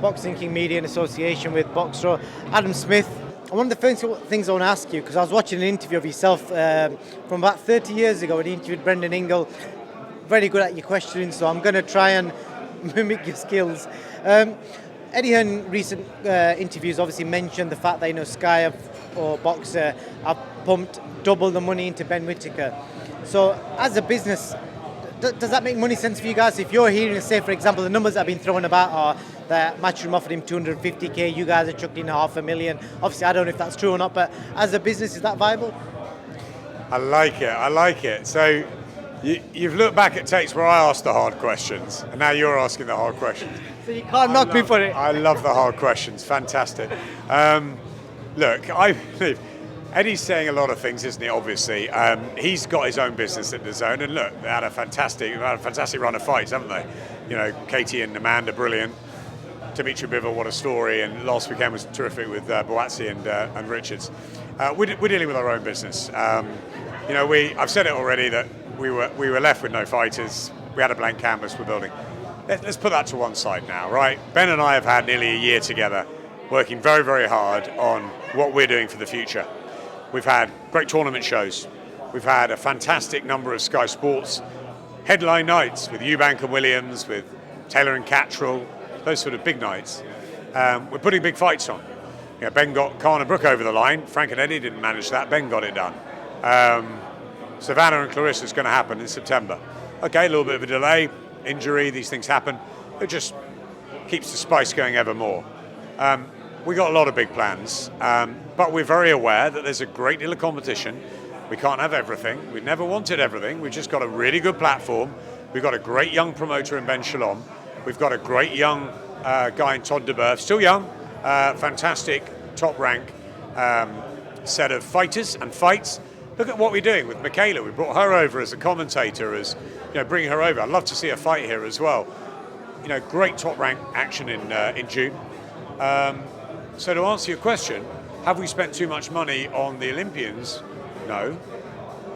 Boxing King Media in association with Boxer Adam Smith. One of the first things I want to ask you, because I was watching an interview of yourself from about 30 years ago when you interviewed Brendan Ingle. Very good at your questioning, so I'm going to try and mimic your skills. Eddie Hearn recent interviews obviously mentioned the fact that Sky or Boxer have pumped double the money into Ben Whittaker. So as a business, does that make money sense for you guys? If you're hearing, say for example, the numbers that have been thrown about are that Matchroom offered him 250k, you guys are chucking in $500,000. Obviously, I don't know if that's true or not, but as a business, is that viable? I like it. So you've looked back at tapes where I asked the hard questions, and now you're asking the hard questions. So you can't knock me for it. I love the hard questions. Fantastic. Look, I believe Eddie's saying a lot of things, isn't he? Obviously, he's got his own business at DAZN, and look, they had a fantastic run of fights, haven't they? Katie and Amanda, brilliant. Dimitri Bivol, what a story, and last weekend was terrific with Boazzi and Richards. We're dealing with our own business. I've said it already that we were left with no fighters. We had a blank canvas we're building. Let's put that to one side now, right? Ben and I have had nearly a year together, working very, very hard on what we're doing for the future. We've had great tournament shows. We've had a fantastic number of Sky Sports headline nights with Eubank and Williams, with Taylor and Cattrall, those sort of big nights. We're putting big fights on. Ben got Khan and Brook over the line. Frank and Eddie didn't manage that. Ben got it done. Savannah and Clarissa is going to happen in September. Okay, a little bit of a delay, injury, these things happen. It just keeps the spice going ever more. We got a lot of big plans, but we're very aware that there's a great deal of competition. We can't have everything. We've never wanted everything. We've just got a really good platform. We've got a great young promoter in Ben Shalom. We've got a great young guy in Todd DeBerth, still young, fantastic, top rank set of fighters and fights. Look at what we're doing with Michaela. We brought her over as a commentator, as bringing her over. I'd love to see a fight here as well. Great top rank action in June. So to answer your question, have we spent too much money on the Olympians? No,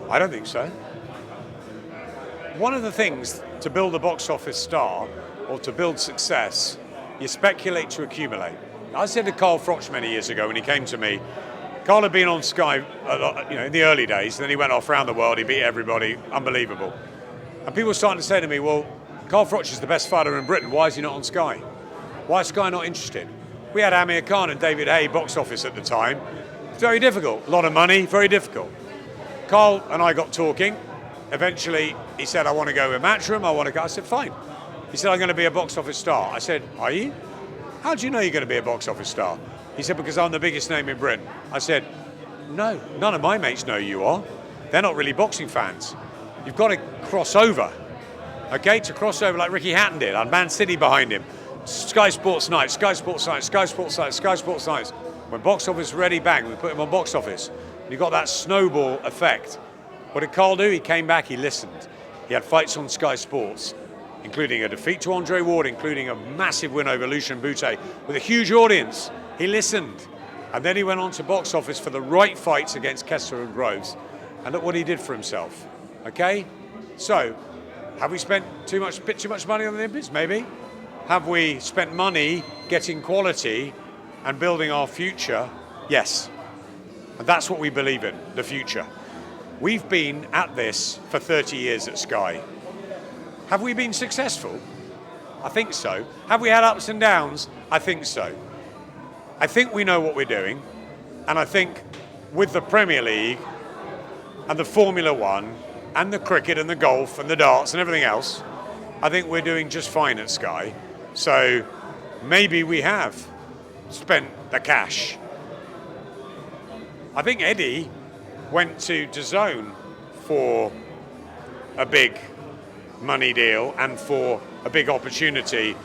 I don't think so. One of the things to build a box office star or to build success, you speculate to accumulate. I said to Carl Froch many years ago when he came to me, Carl had been on Sky a lot, in the early days, then he went off around the world, he beat everybody, unbelievable. And people were starting to say to me, well, Carl Froch is the best fighter in Britain, why is he not on Sky? Why is Sky not interested? We had Amir Khan and David Hay box office at the time. It's very difficult, a lot of money, very difficult. Carl and I got talking. Eventually, he said, I want to go with Matchroom, I want to go. I said, fine. He said, I'm going to be a box office star. I said, are you? How do you know you're going to be a box office star? He said, because I'm the biggest name in Britain. I said, no, none of my mates know you are. They're not really boxing fans. You've got to cross over, okay? To cross over like Ricky Hatton did, on Man City behind him. Sky Sports Nights, Sky Sports Nights, Sky Sports Nights, Sky Sports Nights. When box office ready, bang, we put him on box office. You got that snowball effect. What did Carl do? He came back, he listened. He had fights on Sky Sports, including a defeat to Andre Ward, including a massive win over Lucien Boutte with a huge audience. He listened. And then he went on to box office for the right fights against Kessler and Groves. And look what he did for himself. Okay? So, have we spent a bit too much money on the Olympics? Maybe. Have we spent money getting quality and building our future? Yes. And that's what we believe in, the future. We've been at this for 30 years at Sky. Have we been successful? I think so. Have we had ups and downs? I think so. I think we know what we're doing, and I think with the Premier League and the Formula One and the cricket and the golf and the darts and everything else, I think we're doing just fine at Sky. So maybe we have spent the cash. I think Eddie went to DAZN for a big money deal and for a big opportunity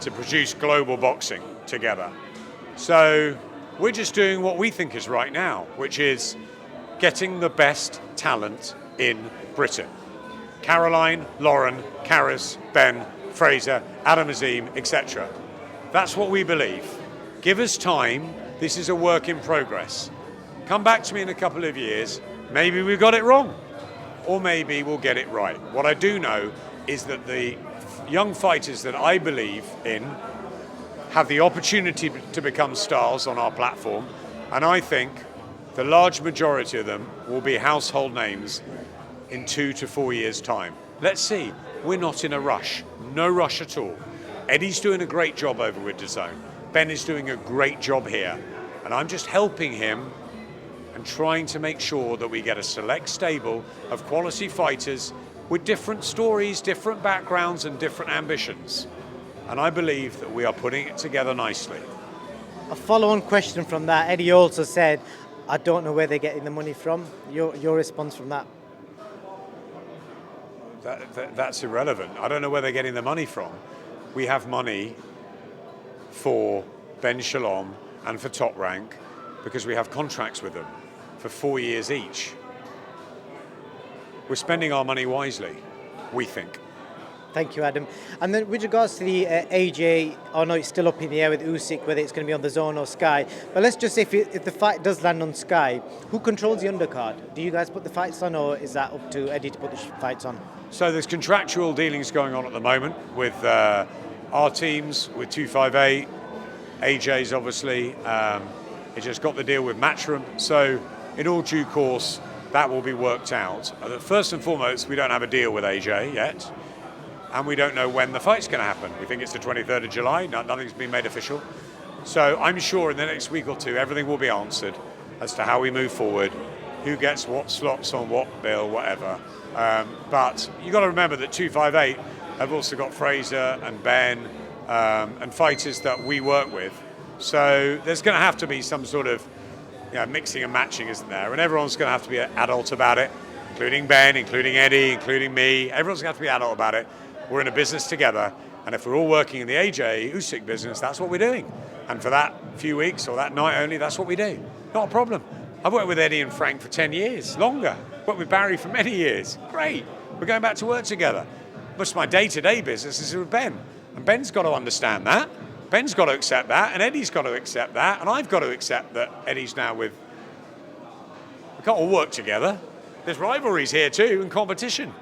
to produce global boxing together. So we're just doing what we think is right now, which is getting the best talent in Britain. Caroline, Lauren, Karis, Ben, Fraser, Adam Azim, etc. That's what we believe. Give us time. This is a work in progress. Come back to me in a couple of years. Maybe we've got it wrong, or maybe we'll get it right. What I do know is that the young fighters that I believe in have the opportunity to become stars on our platform, and I think the large majority of them will be household names in 2 to 4 years' time. Let's see. We're not in a rush. No rush at all. Eddie's doing a great job over with DAZN. Ben is doing a great job here. And I'm just helping him and trying to make sure that we get a select stable of quality fighters with different stories, different backgrounds, and different ambitions. And I believe that we are putting it together nicely. A follow-on question from that, Eddie also said, I don't know where they're getting the money from. Your response from that? That's irrelevant. I don't know where they're getting the money from. We have money for Ben Shalom and for Top Rank because we have contracts with them for 4 years each. We're spending our money wisely, we think. Thank you, Adam. And then with regards to the AJ, I know it's still up in the air with Usyk, whether it's going to be on the Zone or Sky. But let's just say if the fight does land on Sky, who controls the undercard? Do you guys put the fights on, or is that up to Eddie to put the fights on? So there's contractual dealings going on at the moment with our teams, with 258, AJ's obviously. It just got the deal with Matchroom. So in all due course, that will be worked out. First and foremost, we don't have a deal with AJ yet. And we don't know when the fight's going to happen. We think it's the 23rd of July. Nothing's been made official. So I'm sure in the next week or two, everything will be answered as to how we move forward, who gets what slots on what bill, whatever. But you've got to remember that 258 have also got Fraser and Ben and fighters that we work with. So there's going to have to be some sort of mixing and matching, isn't there? And everyone's going to have to be an adult about it, including Ben, including Eddie, including me. Everyone's going to have to be adult about it. We're in a business together, and if we're all working in the AJ Usyk business, that's what we're doing. And for that few weeks or that night only, that's what we do. Not a problem. I've worked with Eddie and Frank for 10 years, longer. Worked with Barry for many years. Great. We're going back to work together. Most of my day-to-day business is with Ben. And Ben's got to understand that. Ben's got to accept that, and Eddie's got to accept that, and I've got to accept that Eddie's now with... We can't all work together. There's rivalries here too, and competition.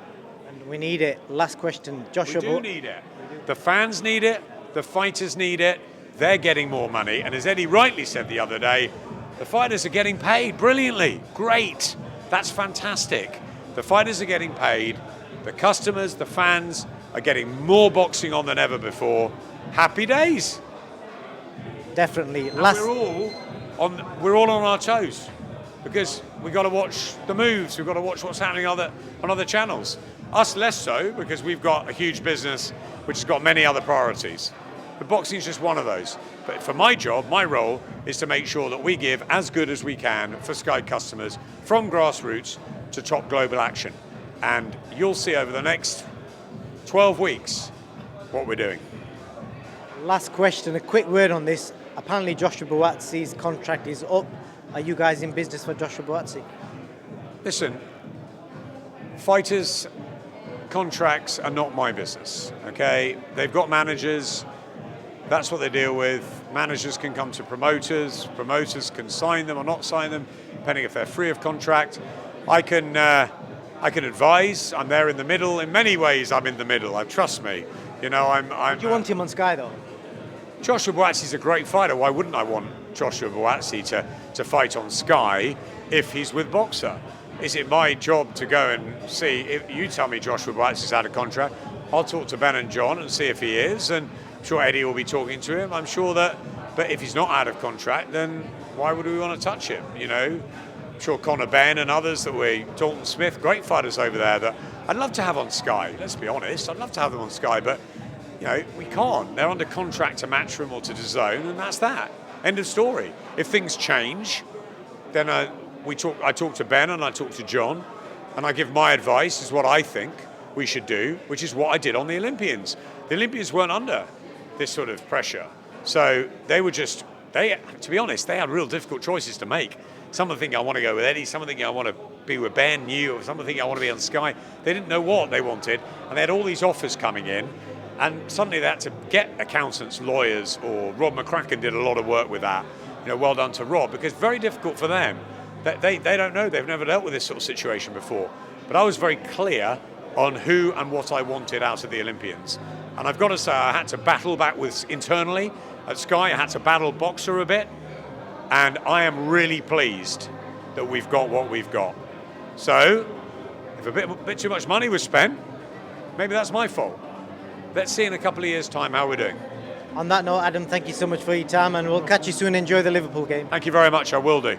We need it. Last question, Joshua. We do need it. The fans need it. The fighters need it. They're getting more money. And as Eddie rightly said the other day, the fighters are getting paid brilliantly. Great. That's fantastic. The fighters are getting paid. The customers, the fans are getting more boxing on than ever before. Happy days. Definitely. We're all on our toes because we've got to watch the moves. We've got to watch what's happening on other channels. Us less so, because we've got a huge business which has got many other priorities. But boxing is just one of those. But for my job, my role is to make sure that we give as good as we can for Sky customers, from grassroots to top global action. And you'll see over the next 12 weeks what we're doing. Last question, a quick word on this. Apparently Joshua Buatsi's contract is up. Are you guys in business for Joshua Buatsi? Listen, fighters' contracts are not my business, okay? They've got managers, that's what they deal with. Managers can come to promoters can sign them or not sign them, depending if they're free of contract. I can advise, I'm there in the middle. In many ways, I'm in the middle, trust me. You want him on Sky, though? Joshua Buatsi's a great fighter. Why wouldn't I want Joshua Buatsi to fight on Sky if he's with Boxer? Is it my job to go and see? If you tell me Joshua Buatsi's out of contract, I'll talk to Ben and John and see if he is, and I'm sure Eddie will be talking to him. I'm sure that, but if he's not out of contract, then why would we want to touch him? I'm sure Conor Ben and others Dalton Smith, great fighters over there that I'd love to have on Sky. Let's be honest, I'd love to have them on Sky, but we can't. They're under contract to Matchroom or to DAZN, and that's that. End of story. If things change, then I talk to Ben and I talk to John, and I give my advice as what I think we should do, which is what I did on the Olympians. The Olympians weren't under this sort of pressure. So to be honest, they had real difficult choices to make. Some of them think I want to go with Eddie, some of them think I want to be with Ben, you, or some of them think I want to be on Sky. They didn't know what they wanted, and they had all these offers coming in, and suddenly they had to get accountants, lawyers, or Rob McCracken did a lot of work with that. Well done to Rob, because it's very difficult for them. They don't know, they've never dealt with this sort of situation before. But I was very clear on who and what I wanted out of the Olympians. And I've got to say, I had to battle back with internally at Sky. I had to battle Boxer a bit, and I am really pleased that we've got what we've got. So, if a bit too much money was spent, maybe that's my fault. Let's see in a couple of years' time how we're doing. On that note, Adam, thank you so much for your time, and we'll catch you soon. Enjoy the Liverpool game. Thank you very much. I will do.